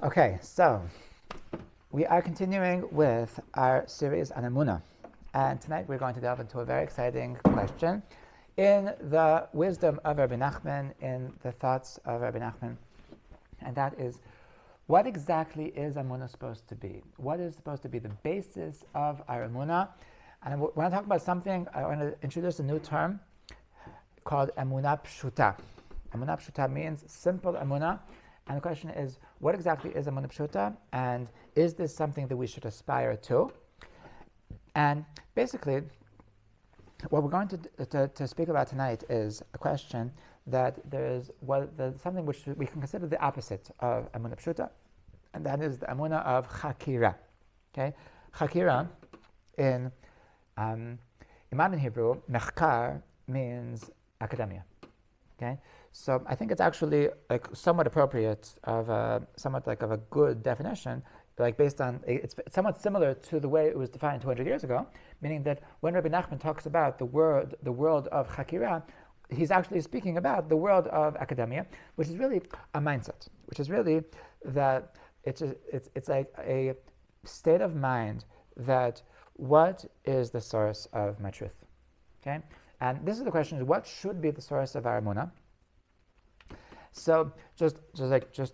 Okay, so we are continuing with our series on Emuna, and tonight we're going to delve into a very exciting question in the wisdom of Rebbe Nachman, in the thoughts of Rebbe Nachman, and that is, what exactly is Emuna supposed to be? What is supposed to be the basis of our Emuna? And when I talk about something, I want to introduce a new term called Emuna Pshuta. Emuna Pshuta means simple Emuna. And the question is, what exactly is Emuna Pshuta, and is this something that we should aspire to? And basically, what we're going to speak about tonight is a question that there is something which we can consider the opposite of Emuna Pshuta, and that is the Emuna of Chakira. Okay, Chakira in Imam in Hebrew, Mechkar means academia. Okay, so I think it's actually like somewhat appropriate of a good definition, like based on it's somewhat similar to the way it was defined 200 years ago, meaning that when Rabbi Nachman talks about the world of Chakira, he's actually speaking about the world of academia, which is really a mindset, which is really that it's like a state of mind that what is the source of my truth? Okay, and this is the question: is what should be the source of our Emunah? So, just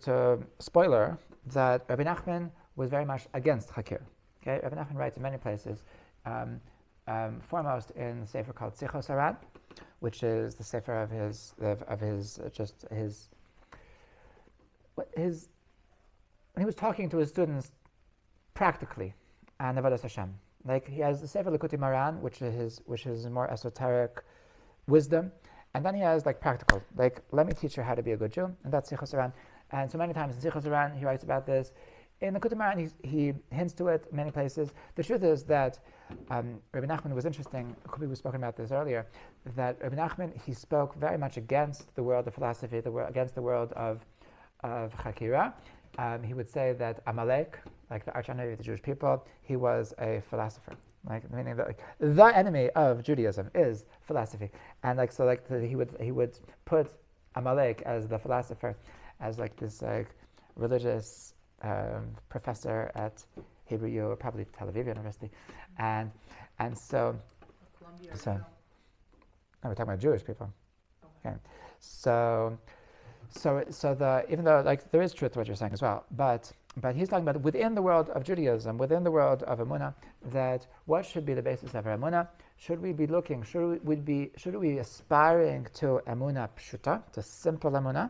to spoiler that Rabbi Nachman was very much against Chakir. Okay, Rabbi Nachman writes in many places, foremost in the sefer called Sichos Harad, which is the sefer of his when he was talking to his students practically on Avodas Hashem. Like he has the sefer Likutei Moharan, which is more esoteric wisdom. And then he has like practical, like let me teach you how to be a good Jew, and that's Sichos Harad. And so many times in Sichos Harad he writes about this. In the Likutei Moharan he hints to it many places. The truth is that Rabbi Nachman was interesting. We've spoken about this earlier. That Rabbi Nachman, he spoke very much against the world of philosophy, against the world of Chakira. He would say that Amalek, like the arch enemy of the Jewish people, he was a philosopher. Like meaning that the enemy of Judaism is philosophy, and he would put Amalek as the philosopher, as like this religious professor at Hebrew U, or probably Tel Aviv University, and so Columbia. no, we're talking about Jewish people. Okay, so even though like there is truth to what you're saying as well, but he's talking about within the world of Judaism, within the world of Emuna, that what should be the basis of our Emuna? Should we be looking? Should we be aspiring to Emuna Pshuta, to simple Emuna,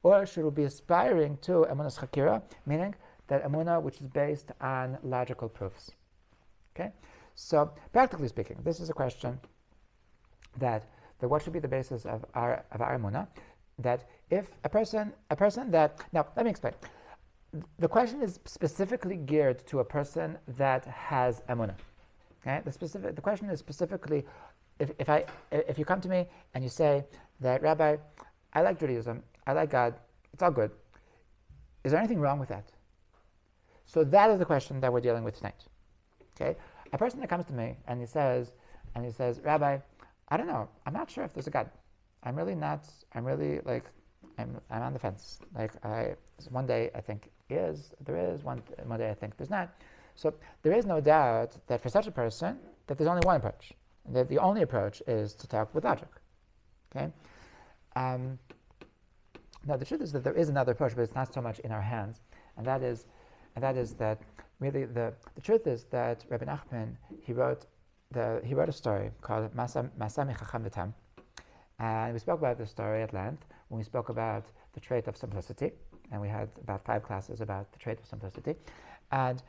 or should we be aspiring to Emunas Chakira, meaning that Emuna which is based on logical proofs? Okay, so practically speaking, this is a question that what should be the basis of our Emuna? That if a person that, now let me explain. The question is specifically geared to a person that has Emunah. Okay, the question is specifically, if you come to me and you say that, Rabbi, I like Judaism, I like God, it's all good. Is there anything wrong with that? So that is the question that we're dealing with tonight. Okay, a person that comes to me and he says, Rabbi, I don't know, I'm not sure if there's a God. I'm on the fence. Like one day I think there is, one day I think there's not. So there is no doubt that for such a person that there's only one approach. That the only approach is to talk with logic. Okay. Now the truth is that there is another approach, but it's not so much in our hands, and that is that really the truth is that Rebbe Nachman he wrote a story called Masa Michacham V'Tam. And we spoke about this story at length when we spoke about the trait of simplicity, and we had about 5 classes about the trait of simplicity. And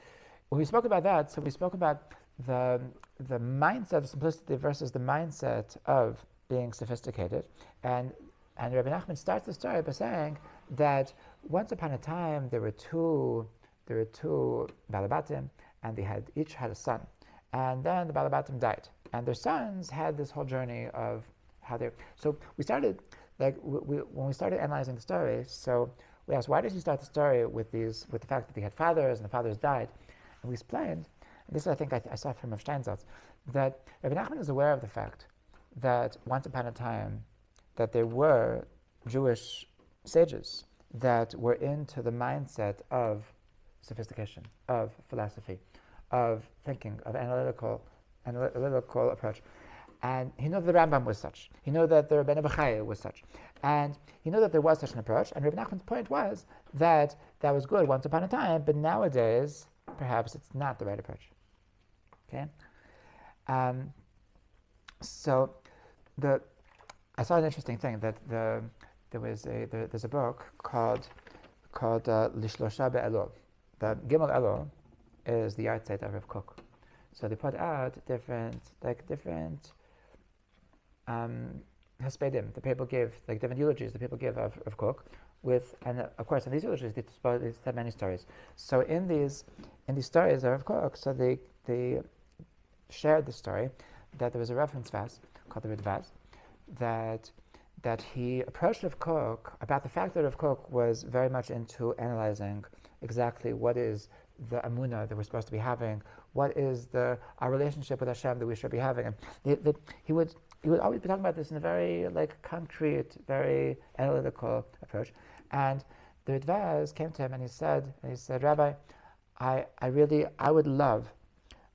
when we spoke about that, so we spoke about the mindset of simplicity versus the mindset of being sophisticated. And Rabbi Nachman starts the story by saying that once upon a time there were two balabatim, and they each had a son. And then the balabatim died, and their sons had this whole journey of how they. So we started when we started analyzing the story. So we asked, why did you start the story with the fact that they had fathers and the fathers died? And we explained, and this I think I saw from Rav Steinsaltz, that Rabbi Nachman is aware of the fact that once upon a time that there were Jewish sages that were into the mindset of sophistication, of philosophy, of thinking, of analytical approach. And he knew that the Rambam was such. He knew that the Rebbe Bechaya was such. And he knew that there was such an approach. And Rebbe Nachman's point was that that was good once upon a time, but nowadays, perhaps it's not the right approach. Okay? So I saw an interesting thing that there's a book called Lishlosha Be'elul. The Gimel Elul is the yahrzeit of Rav Kook. So they put out different haspedim the people give, like different eulogies the people give of Kook, and of course in these eulogies they tell many stories. So in these stories of Kook, so they shared the story that there was a reference vase called the Ridvaz that he approached Rav Kook about the fact that Rav Kook was very much into analyzing exactly what is the Emuna that we're supposed to be having, what is our relationship with Hashem that we should be having. And he would always be talking about this in a very concrete, very analytical approach. And the Ridvaz came to him and he said, Rabbi, I would love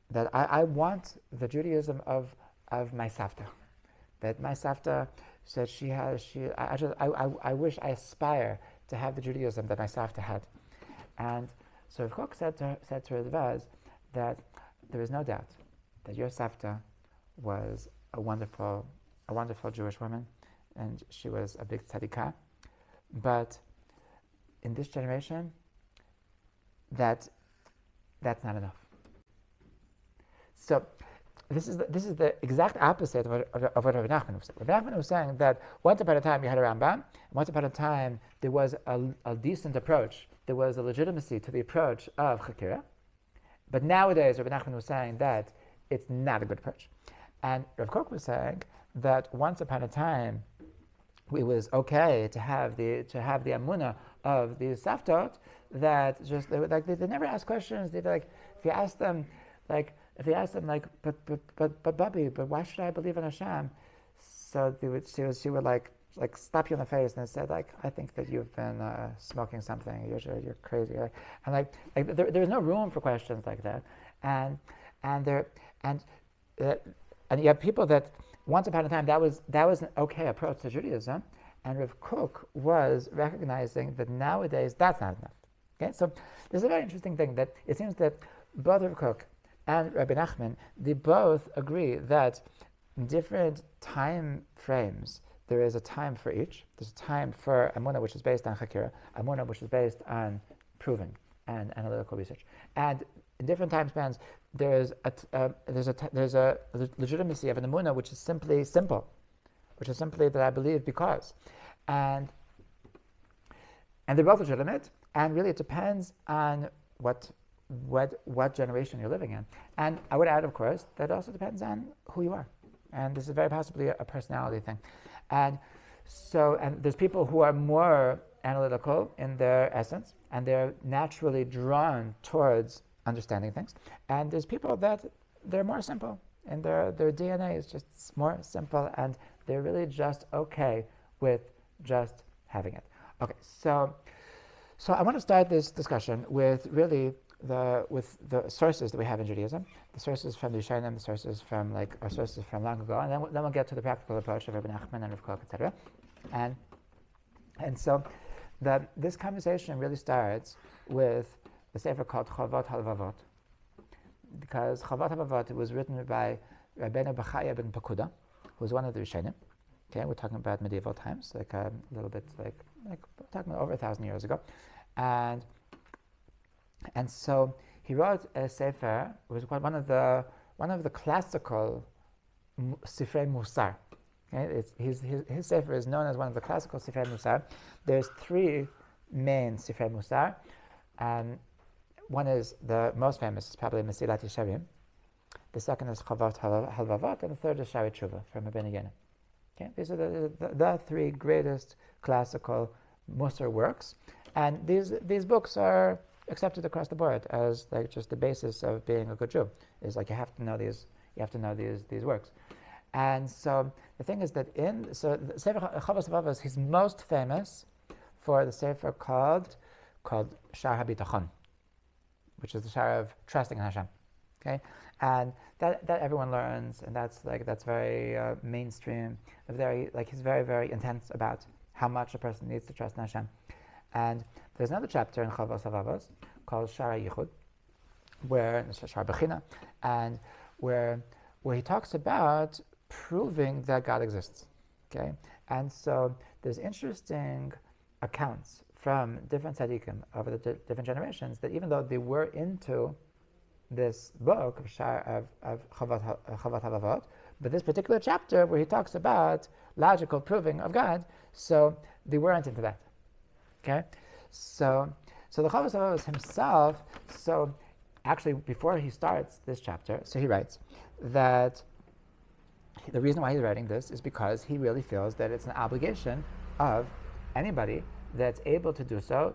that I want the Judaism of my Savta. That my Savta said I wish, I aspire to have the Judaism that my Savta had. And so Rav Kook said to Ridvaz that there is no doubt that your Savta was a wonderful Jewish woman, and she was a big tzadikah. But in this generation, that's not enough. So this is the exact opposite of what Rebbe Nachman was saying. Rebbe Nachman was saying that once upon a time you had a Rambam, and once upon a time there was a decent approach, there was a legitimacy to the approach of Chakira. But nowadays Rebbe Nachman was saying that it's not a good approach. And Rav Kook was saying that once upon a time it was okay to have the Emuna of the Saftot, that just they never ask questions. They if you ask them but Bubby, but why should I believe in Hashem? So she would slap you in the face and said I think that you've been smoking something. You're crazy. And there's no room for questions like that. And you have people that once upon a time that was an okay approach to Judaism, and Rav Kook was recognizing that nowadays that's not enough. Okay, so there's a very interesting thing that it seems that both Rav Kook and Rabbi Nachman, they both agree that in different time frames there is a time for each. There's a time for Emuna, which is based on Chakira, Emuna, which is based on proven and analytical research, and in different time spans there's a legitimacy of an Emuna which is simply simple, which is simply that I believe because, and they're both legitimate, and really it depends on what generation you're living in. And I would add, of course, that also depends on who you are. And this is very possibly a personality thing. And there's people who are more analytical in their essence, and they're naturally drawn towards understanding things. And there's people that they're more simple, and their DNA is just more simple, and they're really just okay with just having it. Okay, so I want to start this discussion with really the sources that we have in Judaism, the sources from the Yishayim, the sources from our sources from long ago, and then we'll get to the practical approach of Rebbe Nachman and Rav Kook, etc. And so this conversation really starts with the sefer called Chavot HaLevavot, because Chavot HaLevavot was written by Rabbeinu Bechaya ben Pakuda, who was one of the Rishonim. Okay, we're talking about medieval times, a little bit we're talking about over 1,000 years ago, and so he wrote a sefer. It was one of the classical Sifrei Musar. Okay, his sefer is known as one of the classical Sifrei Musar. There's three main Sifrei Musar. One is the most famous, is probably Mesilat Yesharim. The second is Chavot HaLevavot, and the third is Shari Tshuva from Rabbeinu Yonah. Okay, these are the three greatest classical Musar works, and these books are accepted across the board as just the basis of being a good Jew. Is you have to know these works. And so the thing is that Sefer Chavos HaLevavos, he's most famous for the sefer called Shar HaBitachon, which is the shar of trusting in Hashem. Okay, and that everyone learns, and that's very mainstream. He's very, very intense about how much a person needs to trust in Hashem. And there's another chapter in Chavos Havavos called Shar HaYichud, where Shar Bechina, and where he talks about proving that God exists. Okay, and so there's interesting accounts from different tzaddikim over the different generations that even though they were into this book of Chavot Havavot, but this particular chapter where he talks about logical proving of God, so they weren't into that. Okay, so the Chavot Havavot himself, so actually before he starts this chapter, so he writes that the reason why he's writing this is because he really feels that it's an obligation of anybody that's able to do so.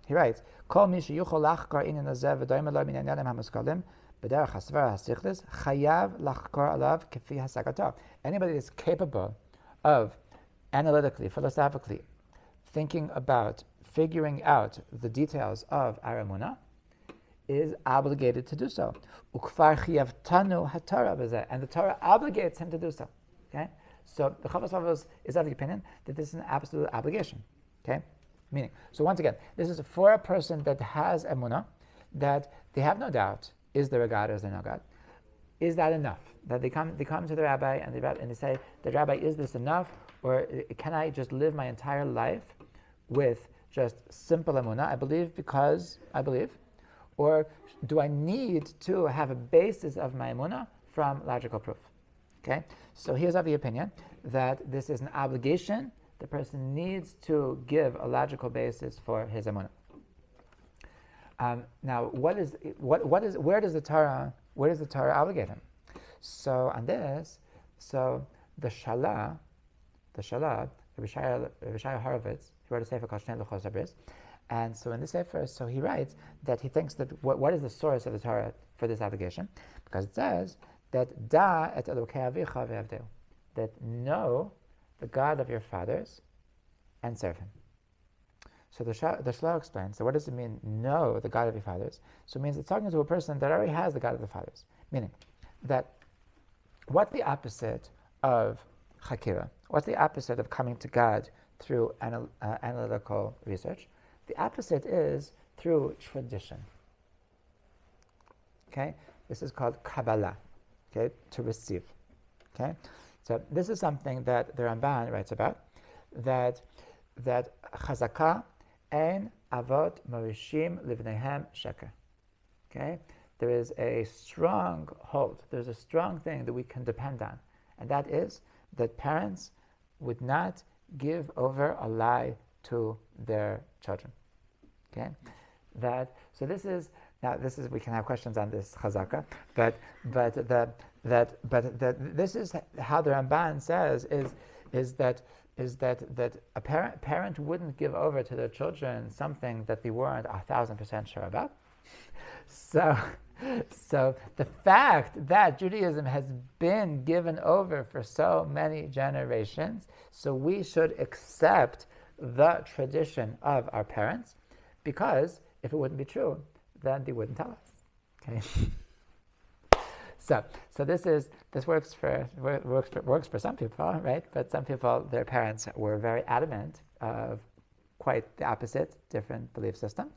He writes, "Kol mi sheyuchol lachkor inyan hazeh v'doim lo min inyanim hamuskalim b'derech hasvara hasichlis chayav lachkor alav kefi hasagato." Anybody that's capable of analytically, philosophically, thinking about, figuring out the details of our Emuna is obligated to do so. Ukfar chiyavtanu haTorah b'zeh, and the Torah obligates him to do so. Okay, so the Chavos Havavos is of the opinion that this is an absolute obligation. Okay, meaning, so once again, this is for a person that has Emuna, that they have no doubt, is there a God or is there no God? Is that enough? That they come to the rabbi and they say, the rabbi, is this enough? Or can I just live my entire life with just simple Emuna? I believe because I believe. Or do I need to have a basis of my Emuna from logical proof? Okay, so here's of the opinion that this is an obligation. The person needs to give a logical basis for his Emuna. Now, where does the Torah obligate him? So on this, so the Shalah, Rebbe Shaya Horovitz, he wrote a sefer called Shnei Luchos Habris, and so in this sefer, so he writes that he thinks that what is the source of the Torah for this obligation? Because it says that Da et Elokei Avicha ve'avdeu, that know the God of your fathers and serve him. So the Shlomo explains, so what does it mean, know the God of your fathers? So it means it's talking to a person that already has the God of the fathers. Meaning that what's the opposite of Chakira? What's the opposite of coming to God through analytical research? The opposite is through tradition. Okay? This is called Kabbalah. Okay? To receive. Okay? So this is something that the Ramban writes about, that Chazaka ein avot marishim livnehem sheker. Okay? There is a strong hold, there's a strong thing that we can depend on, and that is that parents would not give over a lie to their children. Okay? This is we can have questions on this chazaka, but this is how the Ramban says is that a parent wouldn't give over to their children something that they weren't 1,000% sure about. So the fact that Judaism has been given over for so many generations, so we should accept the tradition of our parents, because if it wouldn't be true, then they wouldn't tell us. Okay. So this works for some people, right? But some people, their parents were very adamant of quite the opposite, different belief system,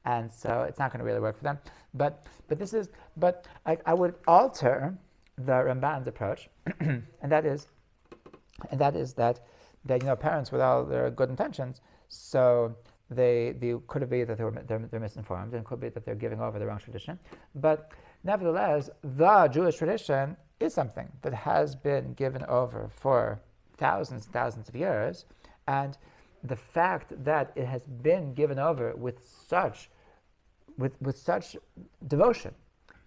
and so it's not going to really work for them. But I would alter the Ramban's approach, and that is that parents with all their good intentions, so they could be that they're misinformed, and it could be that they're giving over the wrong tradition. But nevertheless, the Jewish tradition is something that has been given over for thousands and thousands of years, and the fact that it has been given over with such devotion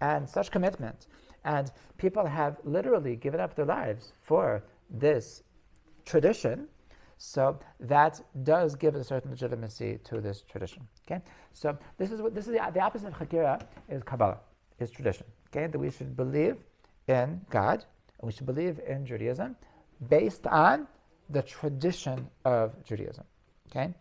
and such commitment, and people have literally given up their lives for this tradition, so that does give a certain legitimacy to this tradition. Okay, so this is the opposite of Chakira is Kabbalah, is tradition. Okay, that we should believe in God and we should believe in Judaism based on the tradition of Judaism. Okay,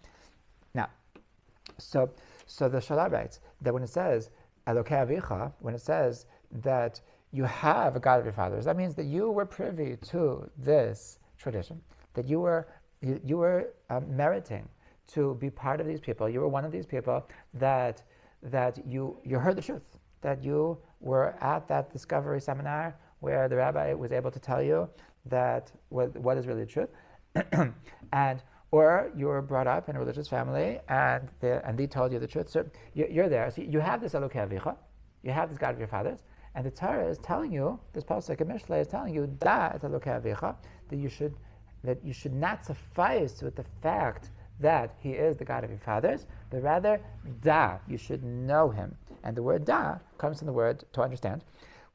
So, so the Shalah writes that when it says Elokei Avicha, when it says that you have a God of your fathers, that means that you were privy to this tradition, that you were meriting to be part of these people. You were one of these people that you heard the truth, that you were at that discovery seminar where the rabbi was able to tell you that what is really the truth, and or you were brought up in a religious family and they told you the truth. So you're there. So you have this Elokei Avicha, you have this God of your fathers, and the Torah is telling you, this pasuk in Mishlei is telling you that Elokei Avicha, that you should not suffice with the fact that he is the God of your fathers, but rather da, you should know him. And the word da comes from the word to understand,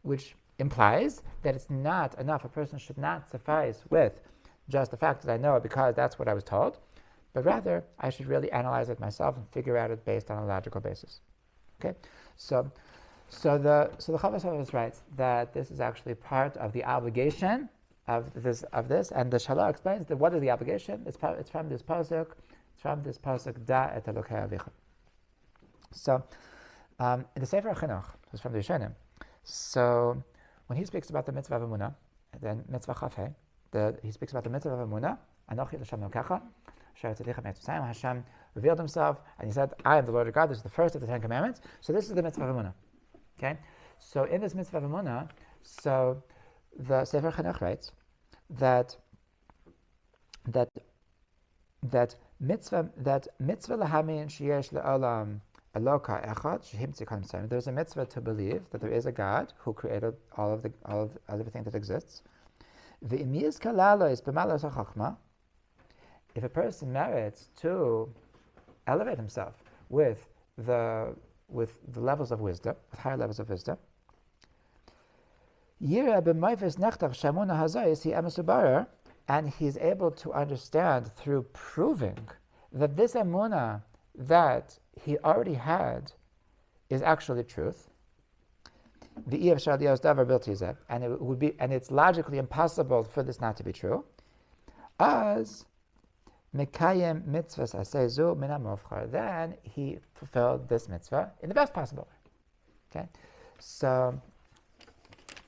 which implies that it's not enough. A person should not suffice with just the fact that I know it because that's what I was told, but rather I should really analyze it myself and figure out it based on a logical basis. Okay, so the Chavos Havos writes that this is actually part of the obligation of this, and the Shalah explains that what is the obligation? It's from this pasuk. It's from this pasuk da et Elokei Avicha. So in the Sefer Chinuch, it's from the Rishonim. So when he speaks about the mitzvah of Emuna, then mitzvah Chafei, he speaks about the mitzvah of Emuna. Anochi l'Shem Elokecha, asher tzadicha mitzvah. Hashem revealed himself, and he said, "I am the Lord your God." This is the first of the 10 Commandments. So this is the mitzvah of Emuna. Okay, so in this mitzvah of Emuna, so the Sefer Chinuch writes that mitzvah lahamin sheyesh le'olam Eloka echad shehim tzikon tzayim. There's a mitzvah to believe that there is a God who created all of everything that exists. Ve'imiyas kalalo is b'malos hachachma. If a person merits to elevate himself with the levels of wisdom, with higher levels of wisdom, Yira b'mayfes nechtach shamuna hazayis he emesubarer, and he's able to understand through proving that this emuna that he already had is actually truth. And it would be, and it's logically impossible for this not to be true. As mekayem mitzvahs asezu min hamofchar, then he fulfilled this mitzvah in the best possible way. Okay, so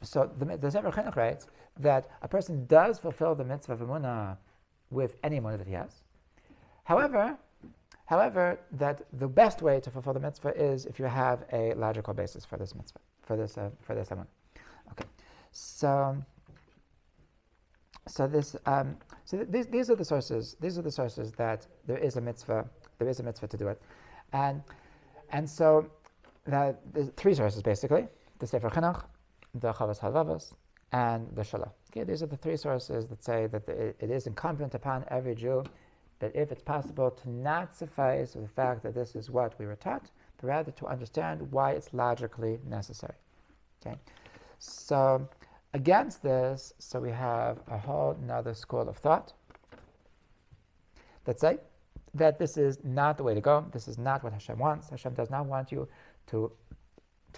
the Sefer Chinuch writes that a person does fulfill the mitzvah of Emuna with any Emuna that he has. However, that the best way to fulfill the mitzvah is if you have a logical basis for this mitzvah, for this Emuna. Okay, these are the sources. These are the sources that there is a mitzvah. There is a mitzvah to do it, and so there's 3 sources basically: the Sefer Chinuch, the Chavos Havos, and the Shalah. Okay, these are the 3 sources that say that it is incumbent upon every Jew that if it's possible to not suffice with the fact that this is what we were taught, but rather to understand why it's logically necessary. Okay, so against this, so we have a whole another school of thought that say that this is not the way to go. This is not what Hashem wants. Hashem does not want you to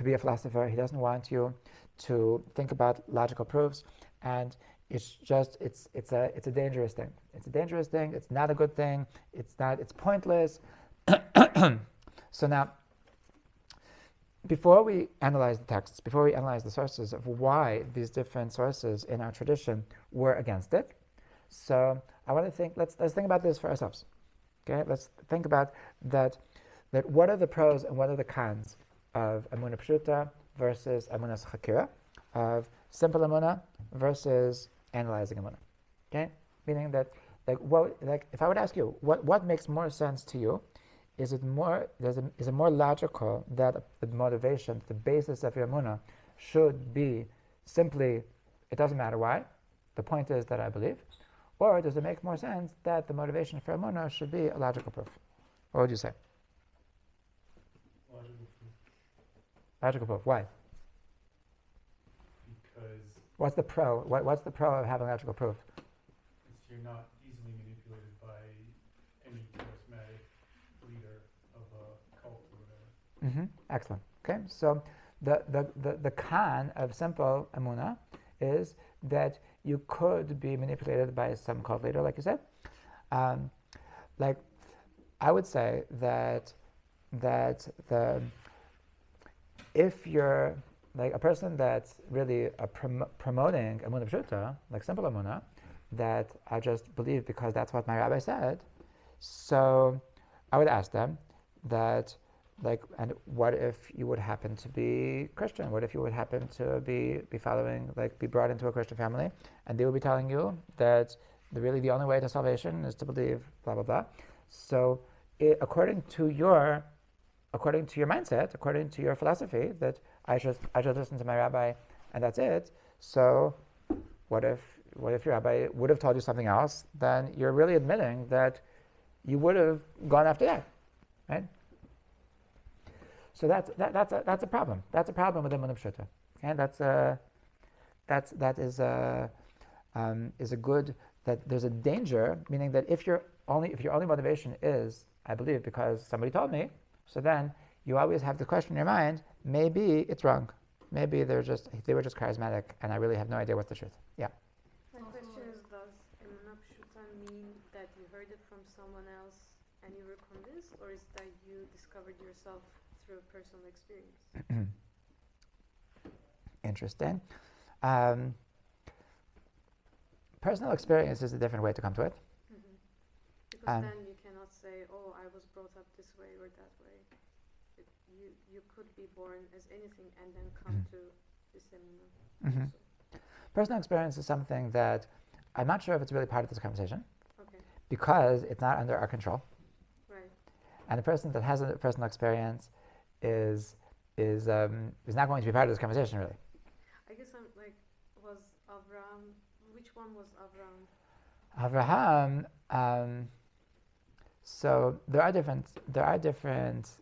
be a philosopher. He doesn't want you to think about logical proofs, and it's a dangerous thing. It's a dangerous thing. It's not a good thing. It's pointless. So now, before we analyze the texts, before we analyze the sources of why these different sources in our tradition were against it, so I want to think. Let's think about this for ourselves. Okay, let's think about that. What are the pros and what are the cons of Emuna Pshuta versus Emunas Chakira, of simple Emuna versus analyzing Emuna. Okay, meaning that if I would ask you what makes more sense to you, is it more logical that the motivation, the basis of your Emuna should be simply it doesn't matter why, the point is that I believe, or does it make more sense that the motivation for Emuna should be a logical proof? What would you say? Logical proof. Why? Because what's the pro? What's the pro of having logical proof? you're not easily manipulated by any charismatic leader of a cult or whatever. Excellent. Okay, so the con of simple Emuna is that you could be manipulated by some cult leader, like you said. Like I would say that that if you're like a person that's really promoting Emuna Pshuta, like simple Emuna, that I just believe because that's what my rabbi said, so I would ask them that, like, and what if you would happen to be Christian? What if you would happen to be following, like, be brought into a Christian family, and they would be telling you that really the only way to salvation is to believe blah blah blah. So, according to your mindset, according to your philosophy, that I should listen to my rabbi, and that's it. So, what if your rabbi would have told you something else? Then you're really admitting that you would have gone after that, right? So that's a problem. That's a problem with Emuna Pshuta. Okay, that is a good, that there's a danger, meaning that if your only motivation is, I believe because somebody told me, so then you always have the question in your mind, maybe it's wrong. Maybe they were just charismatic and I really have no idea what's the truth. Yeah. My question is, does Emuna Pshuta mean that you heard it from someone else and you were convinced, or is that you discovered yourself through personal experience? Interesting. Personal experience is a different way to come to it. Mm-hmm. Because then you cannot say, oh, I was brought up this way or that way. You could be born as anything and then come to this Emuna. Personal experience is something that I'm not sure if it's really part of this conversation. Okay. Because it's not under our control. Right. And a person that has a personal experience is not going to be part of this conversation, really. I guess I'm like, was Avraham? Which one was Avraham? Avraham. So there are different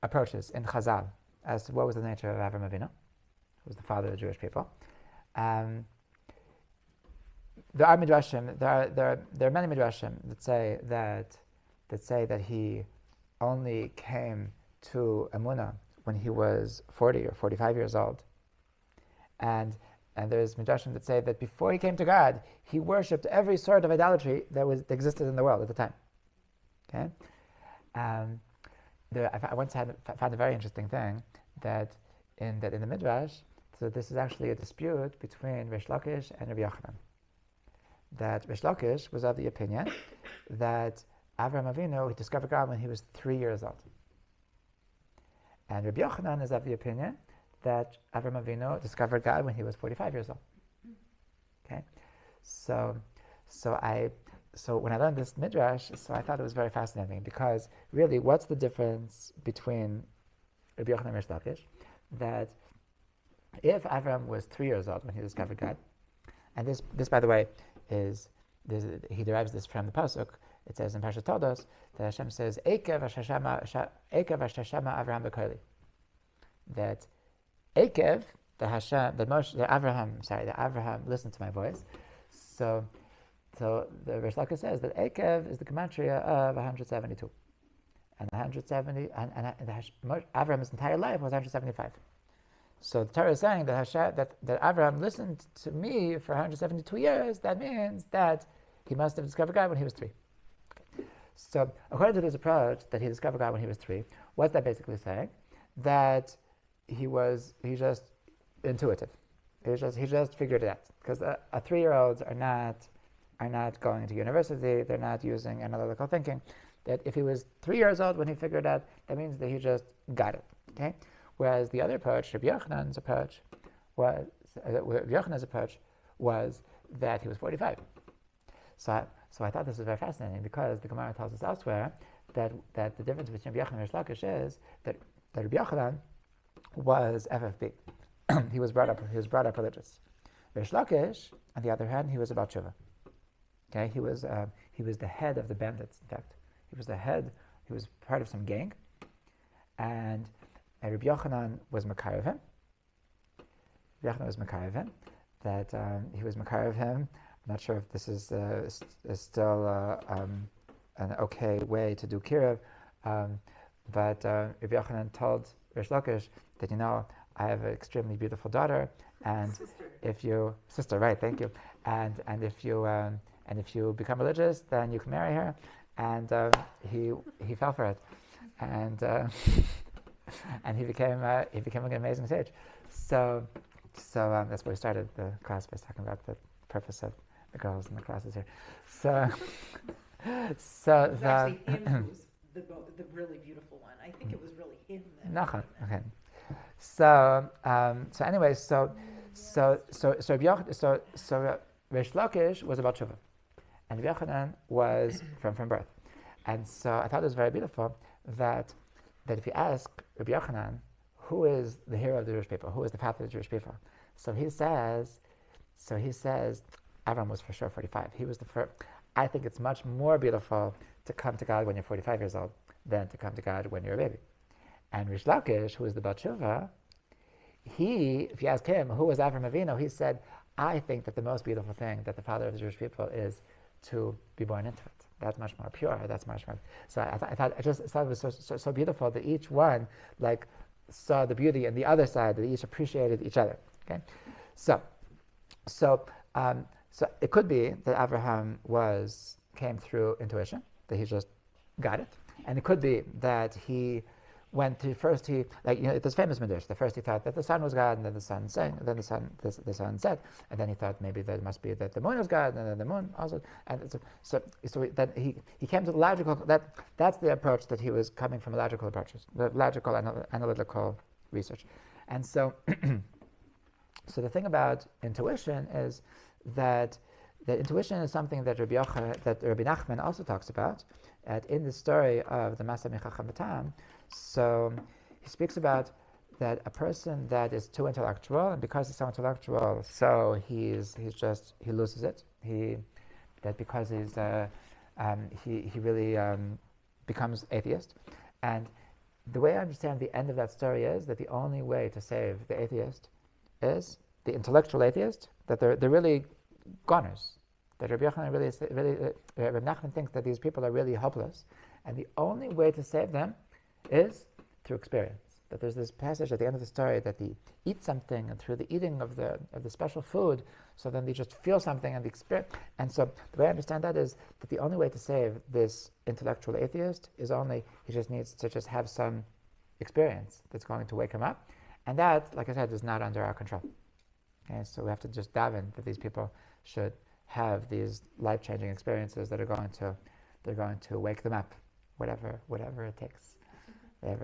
approaches in Chazal as to what was the nature of Avraham Avinu, who was the father of the Jewish people. There are midrashim. There are many midrashim that say that he only came to Emuna when he was 40 or 45 years old, and there's midrashim that say that before he came to God, he worshipped every sort of idolatry that existed in the world at the time. Okay, I once found a very interesting thing that in the midrash. So this is actually a dispute between Rish Lakish and Rabbi Yochanan. That Rish Lakish was of the opinion that Avraham Avinu discovered God when he was 3 years old. And Rabbi Yochanan is of the opinion that Avraham Avinu discovered God when he was 45 years old. Okay, so when I learned this midrash, so I thought it was very fascinating, because really, what's the difference between Rabbi Yochanan and Rish Lakish? That if Avraham was 3 years old when he discovered God, and this by the way he derives this from the pasuk. It says in Parashat Toldos that Hashem says Ekev Hashashama Avraham B'Koli. That Ekev, that Avraham listened to my voice. So the Rish Lakish says that Ekev is the gematria of 172, and 170 and Avraham's entire life was 175. So the Torah is saying that that Avraham listened to me for 172 years. That means that he must have discovered God when he was 3. Okay. So according to this approach, that he discovered God when he was 3, what's that basically saying? That he's just intuitive. He just figured it out. Because a 3-year-olds are not going to university. They're not using analytical thinking. That if he was 3 years old when he figured it out, that means that he just got it. Okay. Whereas the other approach, Rabbi Yochanan's approach, was that he was 45. So I thought this was very fascinating, because the Gemara tells us elsewhere that the difference between Rabbi Yochanan and Rish Lakish is that Rabbi Yochanan was FFB. he was brought up religious. Rish Lakish, on the other hand, he was about tshuva. Okay, he was the head of the bandits. In fact, he was part of some gang, and Rabbi Yochanan was Makarev him. That he was Makarev him. I'm not sure if this is still an okay way to do kiruv, but Rabbi Yochanan told Rish Lakish that, I have an extremely beautiful daughter, and sister, right? Thank you. And if you become religious, then you can marry her. And he fell for it. and and he became an amazing sage. So that's where we started the class by talking about the purpose of the girls in the classes here. So It was actually him who was the really beautiful one. I think it was really him. Nachman. Okay. So anyway, so Reish Lakish was about tshuva, and Rabbi Yochanan was from birth, and so I thought it was very beautiful that if you ask Rabbi Yochanan who is the hero of the Jewish people, who is the path of the Jewish people, so he says Avram was for sure 45. He was the first. I think it's much more beautiful to come to God when you're 45 years old than to come to God when you're a baby. And Rish Lakish, who is the Baal Tshuva, if you ask him, who was Avram Avinu, he said, I think that the most beautiful thing that the father of the Jewish people is to be born into it. That's much more pure. That's much more. So I just thought it was so beautiful that each one saw the beauty in the other side, that they each appreciated each other. Okay, so it could be that Abraham came through intuition, that he just got it, and it could be that he went to first. This famous midrash. The first he thought that the sun was God, and then the sun sang, and then the sun set, and then he thought maybe that it must be that the moon was God, and then the moon also. And so that he came to the logical. That's the approach that he was coming from. Logical approaches, the logical analytical research, and so so the thing about intuition is that intuition is something that Rabbi Nachman also talks about in the story of the Masa Michacham Batam. So he speaks about that a person that is too intellectual, and because he's so intellectual, so he loses it. He really becomes atheist. And the way I understand the end of that story is that the only way to save the atheist is the intellectual atheist, that they're really goners. That Rabbi Nachman thinks that these people are really hopeless, and the only way to save them is through experience. That there's this passage at the end of the story that they eat something, and through the eating of the special food, so then they just feel something and the experience. And so the way I understand that is that the only way to save this intellectual atheist is he just needs to just have some experience that's going to wake him up, and that, like I said, is not under our control. Okay, so we have to just daven that these people should have these life-changing experiences that are going to wake them up, whatever it takes, I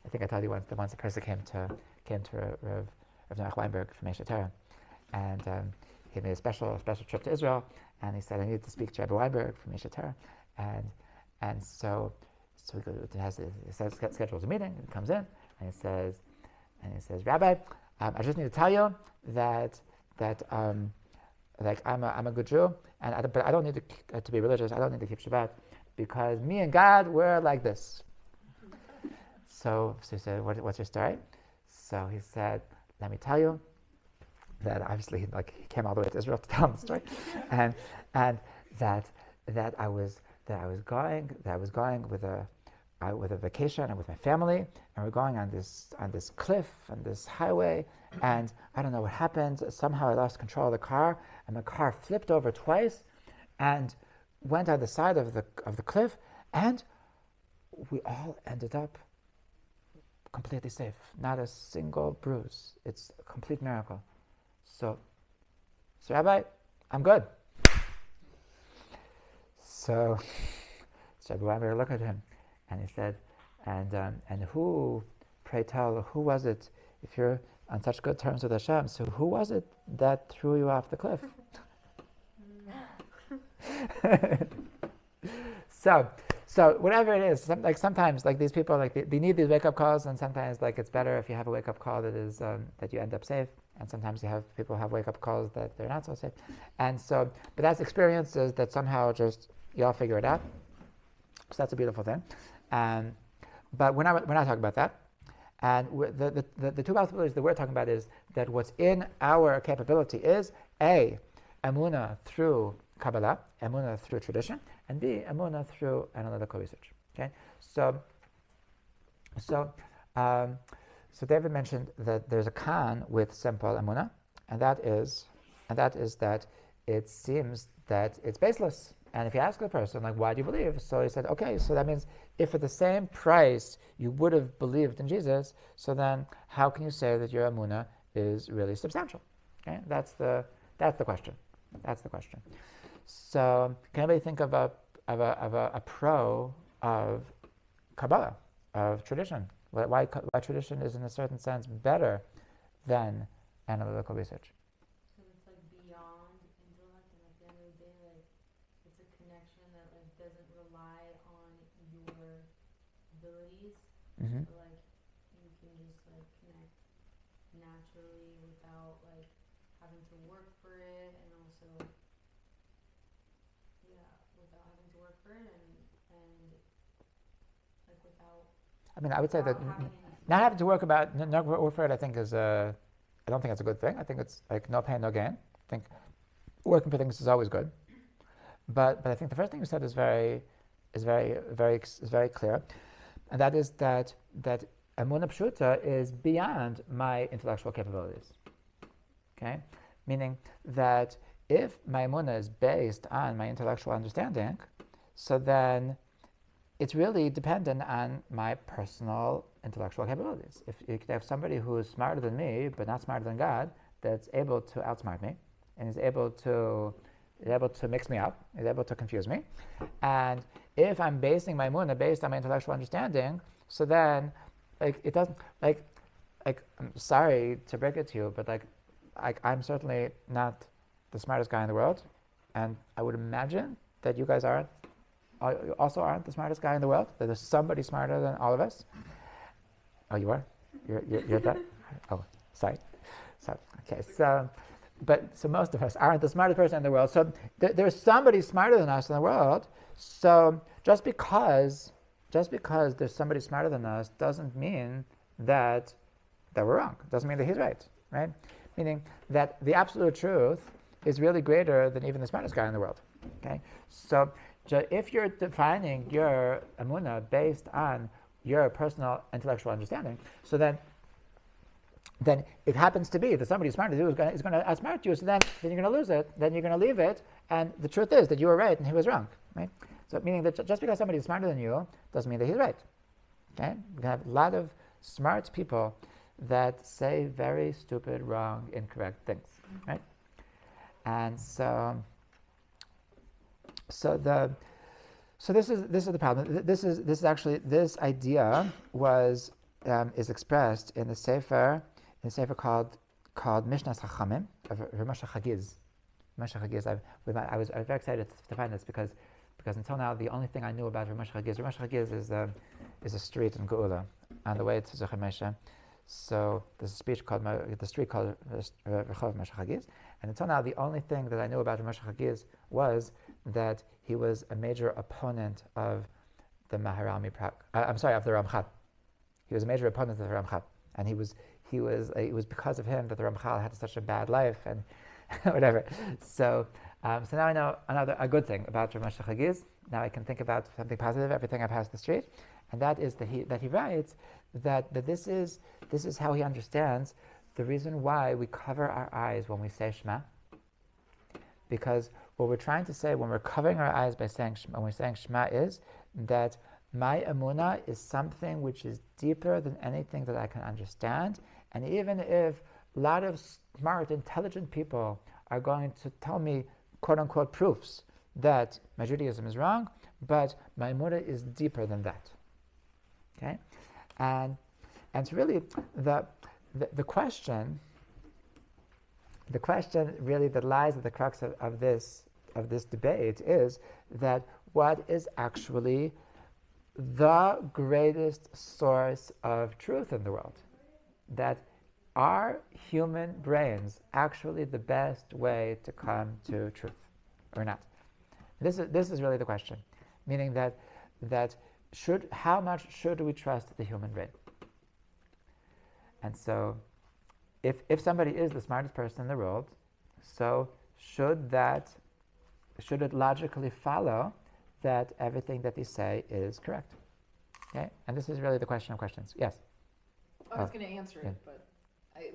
think I told you once a person came to Rav Noach Weinberg from Eshet Torah, and he made a special trip to Israel, and he said, I need to speak to Rebbe Weinberg from Eshet Torah, and so he schedules a meeting, and he comes in, and he says, Rabbi, I just need to tell you that I'm a good Jew, but I don't need to be religious. I don't need to keep Shabbat, because me and God, we're like this. So he said, what's your story? So he said, let me tell you that obviously he came all the way to Israel to tell him the story, and that I was going with a vacation and with my family, and we're going on this cliff and this highway, and I don't know what happened. Somehow I lost control of the car, and the car flipped over twice and went on the side of the cliff, and we all ended up completely safe. Not a single bruise. It's a complete miracle. So Rabbi, I'm good. So Rabbi looked at him, and he said, and who, pray tell, who was it, if you're on such good terms with Hashem, so who was it that threw you off the cliff? So whatever it is, sometimes these people they need these wake up calls, and sometimes it's better if you have a wake up call that is that you end up safe, and sometimes people have wake up calls that they're not so safe, and so but that's experiences that somehow just you all figure it out. So that's a beautiful thing, but we're not talking about that. And the two possibilities that we're talking about is that what's in our capability is A, Emuna through Kabbalah, Emuna through tradition, and B, Emuna through analytical research. Okay, so David mentioned that there's a con with simple Emuna, and that is that it seems that it's baseless. And if you ask the person, like, why do you believe? So he said, okay, so that means if for the same price you would have believed in Jesus, so then how can you say that your Emuna is really substantial? Okay, that's the question. That's the question. So can anybody think of a pro of Kabbalah, of tradition? Why tradition is in a certain sense better than analytical research? Because it's like beyond intellect, and at the end of the day, like it's a connection that like doesn't rely on your abilities. Mm-hmm. So like you can just like connect naturally without like having to work for it, and also without having to work for it, and like without. I mean, I would say that without having any not having to work for it, I think is I don't think it's a good thing. I think it's like no pain, no gain. I think working for things is always good. But I think the first thing you said is very clear, and that is that Emuna Pshuta is beyond my intellectual capabilities. Okay, meaning that if my Emuna is based on my intellectual understanding, so then it's really dependent on my personal intellectual capabilities. If you could have somebody who is smarter than me, but not smarter than God, that's able to outsmart me, and is able to mix me up, is able to confuse me. And if I'm basing my Emuna based on my intellectual understanding, so then, it doesn't, I'm sorry to break it to you, but I'm certainly not the smartest guy in the world, and I would imagine that you guys also aren't the smartest guy in the world, that there's somebody smarter than all of us. Oh, you are? You're that? Oh, sorry. Okay, so most of us aren't the smartest person in the world. So there's somebody smarter than us in the world. So just because there's somebody smarter than us doesn't mean that we're wrong. Doesn't mean that he's right? Meaning that the absolute truth is really greater than even the smartest guy in the world. Okay, so if you're defining your Emuna based on your personal intellectual understanding, so then it happens to be that somebody smarter than you is going to outsmart you, so then you're going to lose it, then you're going to leave it, and the truth is that you were right and he was wrong, right? So meaning that just because somebody is smarter than you doesn't mean that he's right, okay? We have a lot of smart people that say very stupid, wrong, incorrect things, right? And so this is the problem. This is actually, this idea is expressed in the sefer called Mishnah Chachamim of Moshe Chagiz. Moshe Chagiz. I was very excited to find this because until now the only thing I knew about Moshe Chagiz is a street in Geula on the way to Zechar Moshe. So there's the street called Rehov Moshe Chagiz, and until now the only thing that I knew about Moshe Chagiz was that he was a major opponent of the Maharami of the Ramchal. He was a major opponent of the Ramchal, and it was because of him that the Ramchal had such a bad life and whatever. So now I know a good thing about Rav Moshe Chagiz. Now I can think about something positive every time I pass the street, and that is that he writes that this is how he understands the reason why we cover our eyes when we say Shema. Because what we're trying to say when we're covering our eyes when we're saying Shema is that my Emuna is something which is deeper than anything that I can understand, and even if a lot of smart, intelligent people are going to tell me quote-unquote proofs that my Judaism is wrong, but my Emuna is deeper than that. Okay, and it's really the question really that lies at the crux of this debate is that what is actually the greatest source of truth in the world? That are human brains actually the best way to come to truth, or not? This is really the question, meaning that how much should we trust the human brain? And so, if somebody is the smartest person in the world, so should it logically follow that everything that they say is correct? Okay, and this is really the question of questions. Yes. I was going to answer it, but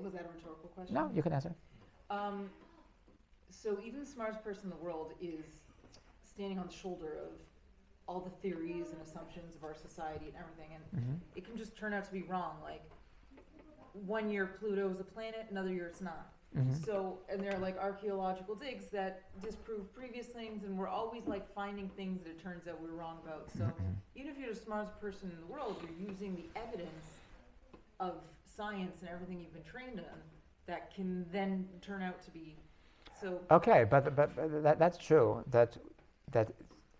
was that a rhetorical question? No, you can answer. So even the smartest person in the world is standing on the shoulder of all the theories and assumptions of our society and everything, and it can just turn out to be wrong. Like, one year Pluto is a planet, another year it's not. So, and there are like archaeological digs that disprove previous things, and we're always like finding things that it turns out we're wrong about. So even if you're the smartest person in the world, you're using the evidence of science and everything you've been trained on that can then turn out to be so. Okay, but that's true. That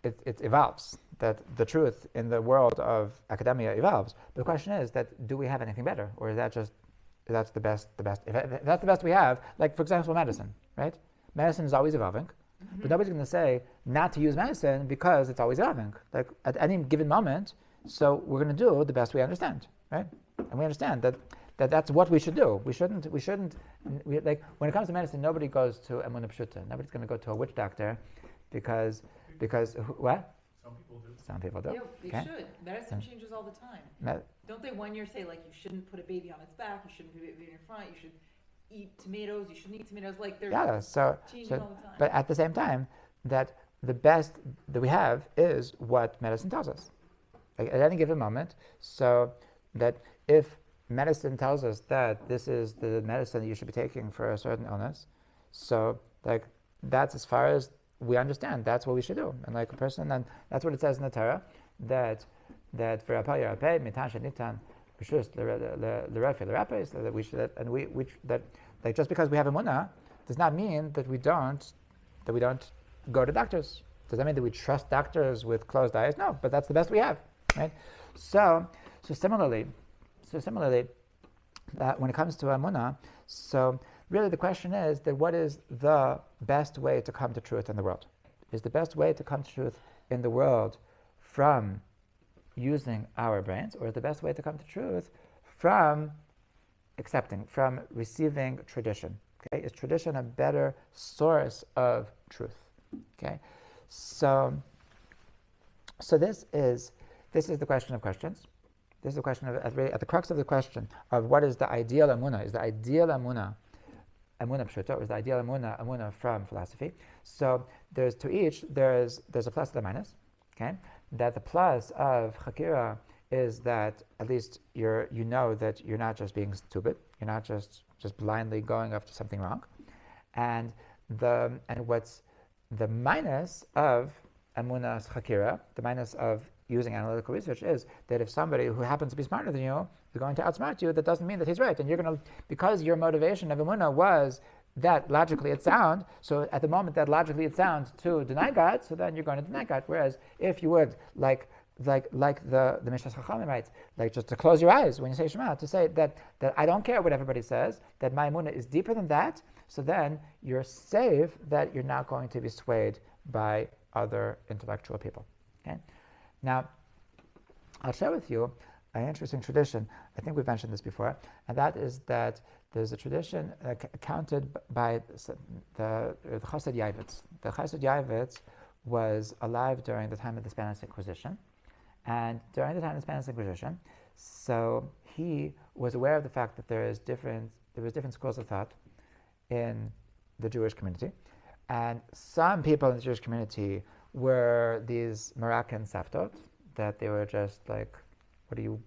it evolves. That the truth in the world of academia evolves. But the question is that do we have anything better, or is that just that's the best? If that's the best we have, like for example, medicine, right? Medicine is always evolving, but nobody's going to say not to use medicine because it's always evolving. Like at any given moment, so we're going to do the best we understand, right? And we understand that's what we should do. We shouldn't. Like when it comes to medicine, nobody goes to Emuna Pshuta. Nobody's going to go to a witch doctor because what? Some people do. Yeah, they should. Medicine changes all the time. Don't they 1 year say like you shouldn't put a baby on its back, you shouldn't put a baby in front, you should eat tomatoes, you shouldn't eat tomatoes, like they're changing all the time. But at the same time, that the best that we have is what medicine tells us. Like at any given moment, so that if medicine tells us that this is the medicine that you should be taking for a certain illness, so like that's as far as we understand, that's what we should do. And like a person, and that's what it says in the Torah, that for Rapay Mitan Shenitan Rishus L'Rapay, that we should, and we that like just because we have Emuna does not mean that we don't go to doctors. Does that mean that we trust doctors with closed eyes? No, but that's the best we have, right? So similarly, that when it comes to Emuna, so really the question is that what is the best way to come to truth in the world? Is the best way to come to truth in the world from using our brains, or is the best way to come to truth from accepting, from receiving tradition? Okay, is tradition a better source of truth? Okay, so this is the question of questions. This is the question of at the crux of the question of what is the ideal Emuna? Is the ideal Emuna Pshuta, or is the ideal Emuna from philosophy? So there's a plus and a minus. Okay, that the plus of Chakira is that at least you know that you're not just being stupid, you're not just blindly going after something wrong, and what's the minus of Emuna's Chakira, the minus of using analytical research, is that if somebody who happens to be smarter than you is going to outsmart you, that doesn't mean that he's right, and you're going to, because your motivation of Emuna was that logically it's sound, so at the moment that logically it's sound to deny God, so then you're going to deny God. Whereas if you would, like the Mishnas Chachamim writes, like just to close your eyes when you say Shema, to say that I don't care what everybody says, that my Emuna is deeper than that, so then you're safe that you're not going to be swayed by other intellectual people. Okay? Now, I'll share with you an interesting tradition. I think we've mentioned this before, and that is that there's a tradition counted by the Chassid Yavitz. The Chassid Yavitz was alive during the time of the Spanish Inquisition, and during the time of the Spanish Inquisition, so he was aware of the fact that there was different schools of thought in the Jewish community, and some people in the Jewish community were these Moroccan Saftot, that they were just like, what are you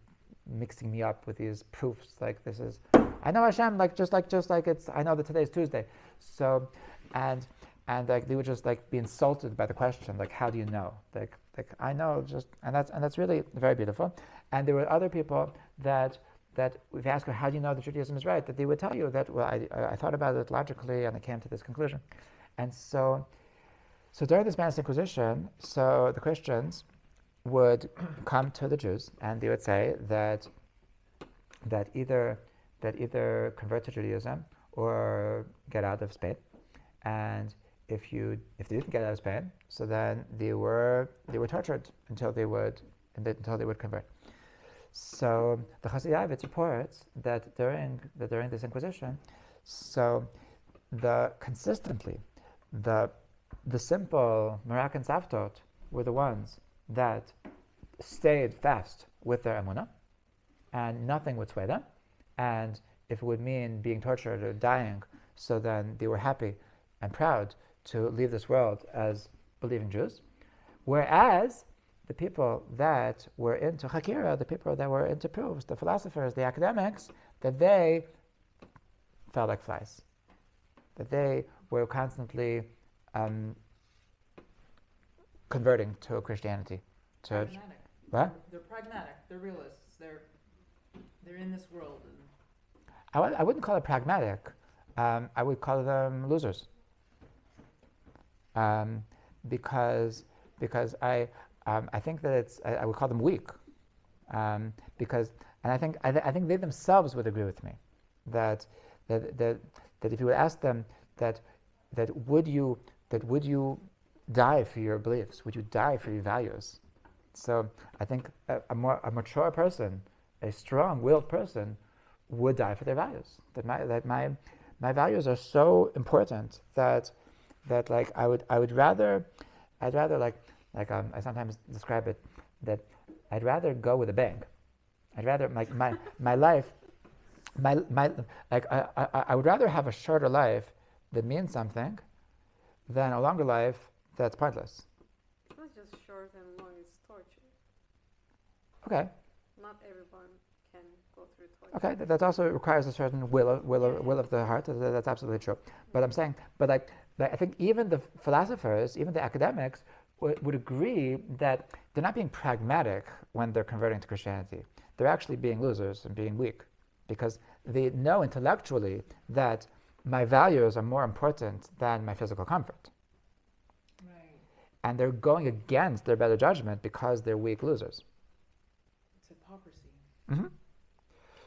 mixing me up with these proofs? Like this is, I know Hashem, just like it's, I know that today's Tuesday. So, and like they would just like be insulted by the question, like, how do you know? Like I know and that's really very beautiful. And there were other people that if you ask her, how do you know that Judaism is right? That they would tell you that, well, I thought about it logically and I came to this conclusion. And so during the Spanish Inquisition, so the Christians would come to the Jews and they would say that either convert to Judaism or get out of Spain. And if they didn't get out of Spain, so then they were tortured until they would convert. So the Chassid Yavitz reports that during this Inquisition, so consistently the simple Moroccan Saftot were the ones that stayed fast with their Emuna, and nothing would sway them. And if it would mean being tortured or dying, so then they were happy and proud to leave this world as believing Jews. Whereas the people that were into Hakira, the people that were into proofs, the philosophers, the academics, that they felt like flies. That they were constantly converting to Christianity. Pragmatic. What? They're pragmatic. They're realists. They're in this world. I wouldn't call it pragmatic. I would call them losers. Because I think that I would call them weak. Because I think they themselves would agree with me that if you would ask them that would you die for your beliefs? Would you die for your values? So I think a mature person, a strong-willed person, would die for their values. That my values are so important that like I would rather I sometimes describe it that I'd rather go with a bang. I'd rather my life I would rather have a shorter life that means something than a longer life that's pointless. It's not just short and long, it's torture. Okay. Not everyone can go through torture. Okay, that also requires a certain will of the heart. That's absolutely true. But I'm saying, I think even the philosophers, even the academics, would agree that they're not being pragmatic when they're converting to Christianity. They're actually being losers and being weak, because they know intellectually that my values are more important than my physical comfort. Right. And they're going against their better judgment because they're weak losers. It's hypocrisy. Mm-hmm.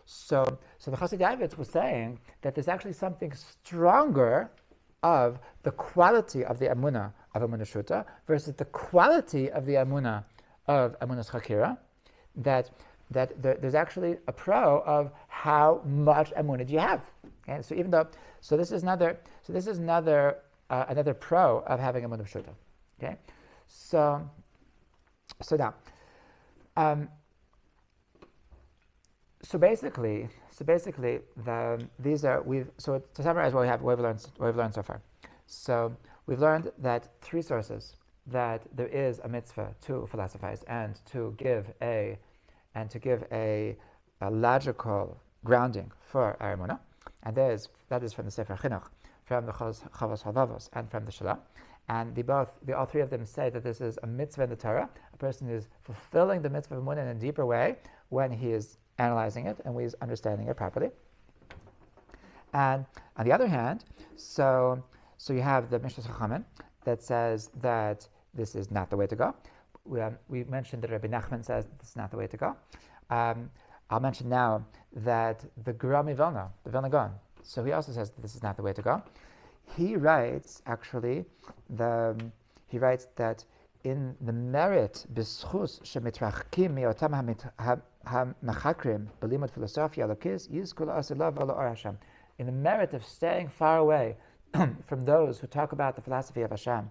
So the Chassidavitz was saying that there's actually something stronger of the quality of the Emuna of Emuna Shuta versus the quality of the Emuna of Emunas Chakira, that there's actually a pro of how much Emuna do you have. Okay? So this is another pro of having Emuna Shuta. Okay, so now. So basically, to summarize what we've learned so far. So we've learned that three sources that there is a mitzvah to philosophize and to give a logical grounding for our emunah, and that is from the Sefer Chinuch, from the Chavos Halvavos, and from the Shalah. And all three of them say that this is a mitzvah in the Torah. A person is fulfilling the mitzvah of emunah in a deeper way when he is analyzing it and we're understanding it properly. And on the other hand, so you have the Mishnah Chachamim that says that this is not the way to go. We mentioned that Rebbe Nachman says this is not the way to go. I'll mention now that the Gurami Vilna, the Vilna Gaon, so he also says that this is not the way to go. He writes that in the merit b'schus shemitrachkim miotam ha-mechakrim b'limud philosophia lokis yizku la'asilav v'lo or Hashem. In the merit of staying far away from those who talk about the philosophy of Hashem,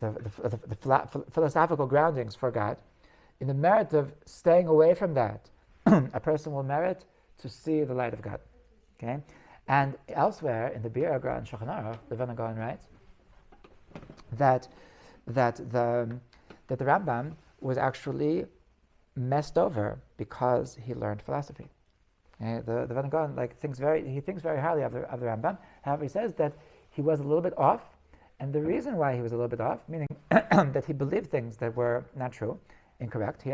the philosophical groundings for God, in the merit of staying away from that, a person will merit to see the light of God. Okay, and elsewhere in the Bir Agra and Shulchan Aruch, the Vilna Gaon writes that the Rambam was actually messed over because he learned philosophy. Okay? The Vilna Gaon thinks very highly of the Rambam. However, he says that he was a little bit off, and the reason why he was a little bit off, meaning that he believed things that were not true, incorrect. He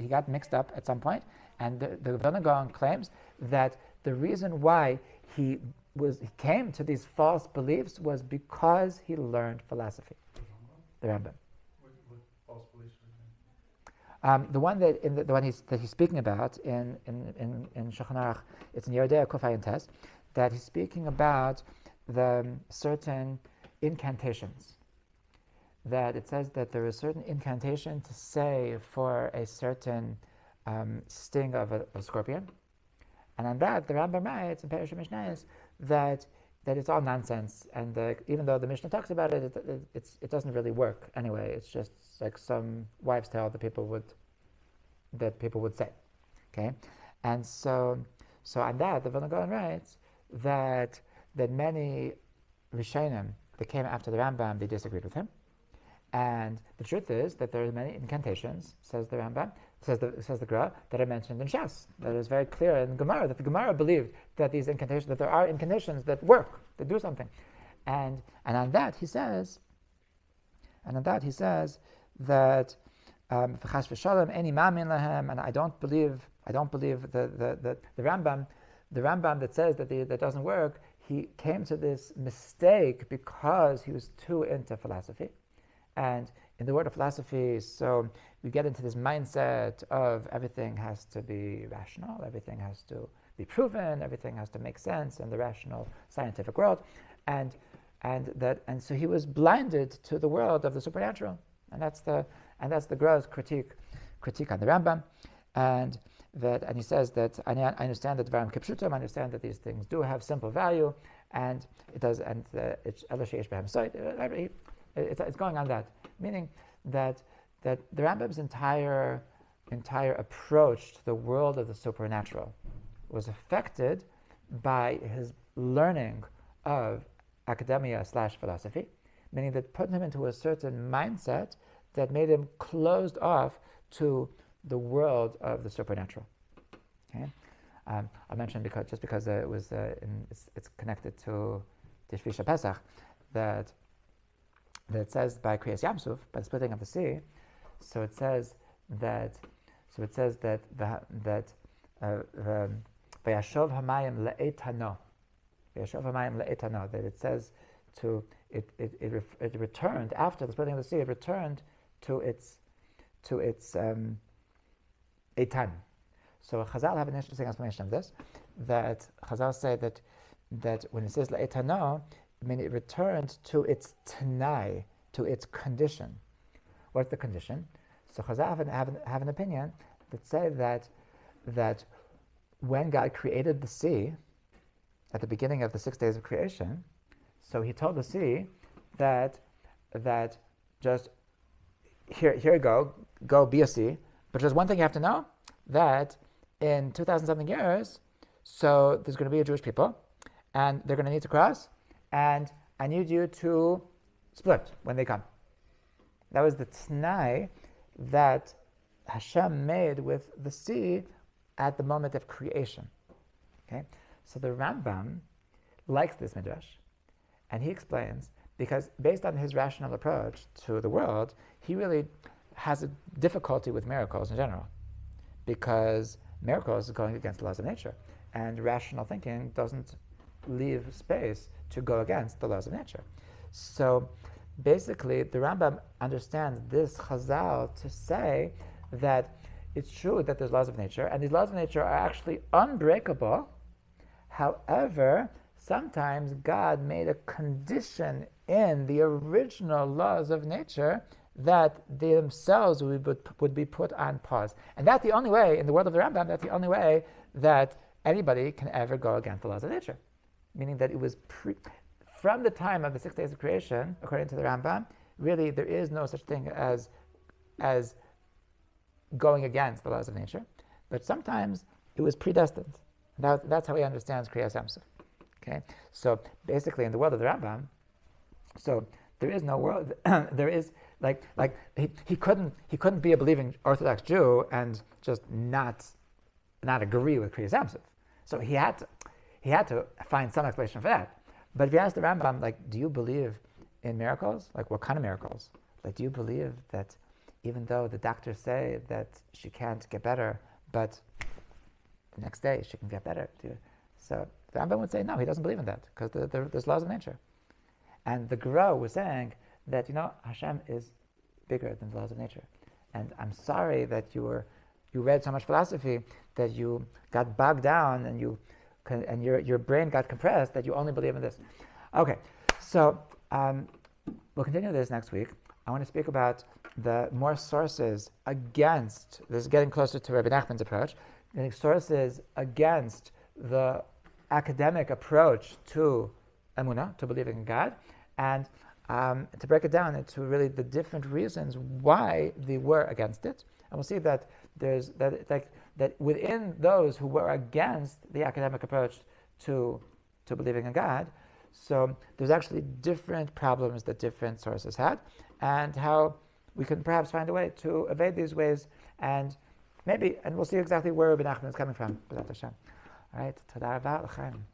got mixed up at some point, and the Vilna Gaon claims that the reason why he came to these false beliefs was because he learned philosophy. The Rambam. What false beliefs are The one that he's speaking about in Shulchan Aruch, it's in Yerdei Kufay Tes, that he's speaking about the certain incantations. That it says that there is certain incantation to say for a certain sting of a scorpion, and on that the Rambam writes in Perush Mishnayos that it's all nonsense, and even though the Mishnah talks about it, it doesn't really work anyway. It's just like some wives' tale that people would say, okay, and so on that the Vilna Gaon writes that many Rishonim that came after the Rambam, they disagreed with him, And the truth is that there are many incantations, says the Rambam, says the Gra, that are mentioned in Shas. That is very clear in Gemara, that the Gemara believed that these incantations, that there are incantations that work, that do something. And on that he says that v'chas v'shalom eni mamin lahem, and I don't believe the Rambam that says that doesn't work. He came to this mistake because he was too into philosophy. And in the world of philosophy, so we get into this mindset of everything has to be rational, everything has to be proven, everything has to make sense in the rational scientific world, and so he was blinded to the world of the supernatural, and that's the Gra's critique on the Rambam, and he says that I understand that Dvarim Kipshutim, I understand that these things do have simple value, and it does, and it's it's going on that, meaning that the Rambam's entire approach to the world of the supernatural was affected by his learning of academia / philosophy, meaning that put him into a certain mindset that made him closed off to the world of the supernatural. Okay, I mentioned because it was it's connected to Tishvisha Pesach that it says by Kriyas Yamsuf, by the splitting of the sea. So it says that Vayashov Hamayim le'etano. Vayashov Hamayim le'etano. That it says it returned after the splitting of the sea. It returned to its etan. So Chazal have an interesting explanation of this. That Chazal say that when it says le'etano, I mean it returned to its tanai, to its condition. What's the condition? So Chazal have an opinion that say that when God created the sea at the beginning of the 6 days of creation, so He told the sea that just here you go be a sea. But there's one thing you have to know, that in 2,000 something years, so there's going to be a Jewish people, and they're going to need to cross, and I need you to split when they come. That was the t'nai that Hashem made with the sea at the moment of creation. Okay, so the Rambam likes this midrash, and he explains, because based on his rational approach to the world, he really has a difficulty with miracles in general, because miracles is going against the laws of nature, and rational thinking doesn't leave space to go against the laws of nature. So basically, the Rambam understands this Chazal to say that it's true that there's laws of nature, and these laws of nature are actually unbreakable. However, sometimes God made a condition in the original laws of nature that they themselves would be put on pause. And that's the only way, in the world of the Rambam, that's the only way that anybody can ever go against the laws of nature. Meaning that it was from the time of the 6 days of creation, according to the Rambam, really there is no such thing as going against the laws of nature. But sometimes it was predestined. That's how he understands Kriyas Yamsuf. Okay? So basically in the world of the Rambam, so there is no world, there is like he couldn't be a believing Orthodox Jew and just not agree with Kriyas Yamsuf. So he had to find some explanation for that. But if you ask the Rambam, do you believe in miracles? What kind of miracles? Do you believe that even though the doctors say that she can't get better, but the next day she can get better? So the Rambam would say no, he doesn't believe in that, because there's laws of nature. And the Gro was saying that, Hashem is bigger than the laws of nature. And I'm sorry that you read so much philosophy that you got bogged down and your brain got compressed, that you only believe in this. Okay, so we'll continue this next week. I want to speak about the more sources against, this is getting closer to Rebbe Nachman's approach, getting sources against the academic approach to Emuna, to believing in God, and to break it down into really the different reasons why they were against it. And we'll see that there's that within those who were against the academic approach to believing in God, so there's actually different problems that different sources had, and how we can perhaps find a way to evade these ways, and we'll see exactly where Rebbe Nachman is coming from. B'ezrat Hashem. All right, Toda Rabba, L'chaim.